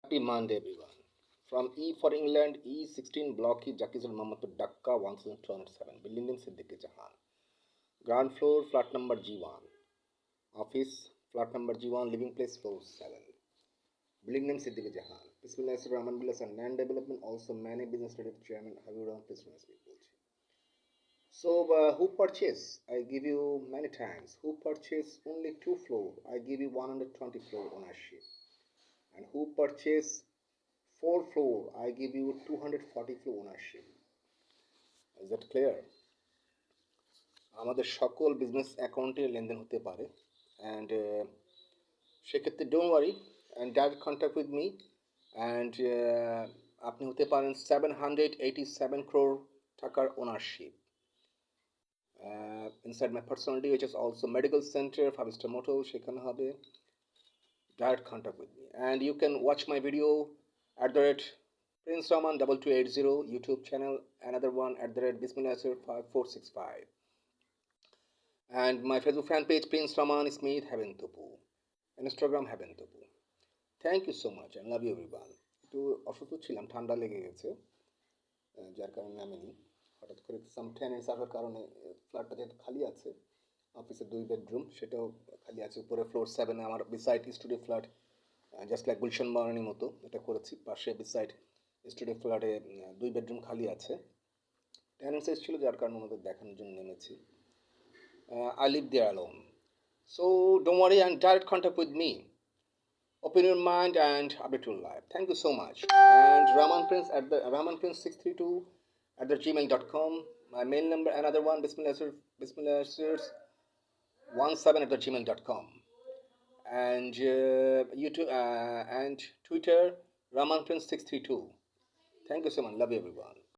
Demand everyone. From E for England, E16 Block E, Jakizul Mamadpur, Dhaka 1207. Building name Siddiqui Jahan. Ground floor, flat number G1. Office, flat number G1, living place, floor 7. Building name Siddiqui Jahan. Bismillah Rahman Billas and land development, also many business related chairman Habibur Business people. So, who purchase? I give you many times. Who purchase only 2 floor? I give you 120 floor ownership. And who purchase 4 floor? I give you 240 floor ownership. Is that clear? আমাদের সকল business অ্যাকাউন্টে লেনদেন হতে পারে and সেক্ষেত্রে don't worry and direct contact with me and আপনি হতে পারেন 787 crore টাকার ownership inside my personality, which is also medical center, 5-star motel, সেখানে হবে. Direct contact with me. And you can watch my video at the rate Prince Rahman 2280 YouTube channel, another one at the rate Bismillah 5465. And my Facebook fan page Prince Rahman Smith Heaven Topu. Instagram Heaven Topu. Thank you so much and love you everyone. একটু অসুস্থ ছিলাম, ঠান্ডা লেগে গেছে, যার কারণে নামিনি। হঠাৎ করে সাম টেনেন্টস আসার কারণে ফ্ল্যাটটা যেহেতু খালি আছে, অফিসের 2 বেডরুম সেটাও খালি আছে। উপরে ফ্লোর 7 আমার beside studio flat, just like Gulshan বাগানের মতো এটা করেছি। পাশে বিসাইড স্টুডিও ফ্ল্যাটে 2 বেডরুম খালি আছে। টেনেন্টস এসেছিল, যার কারণে ওনাদের দেখানোর জন্য নেমেছি। I live there alone. So don't worry and direct contact with me. Open your mind and update your life. Thank you so much. And Rahman Prince at the Rahman Prince 632 at the gmail.com. My mail number, another one, Bismillah 17 at the gmail.com. And YouTube and Twitter, Rahman Prince 632. Thank you so much. Love you everyone.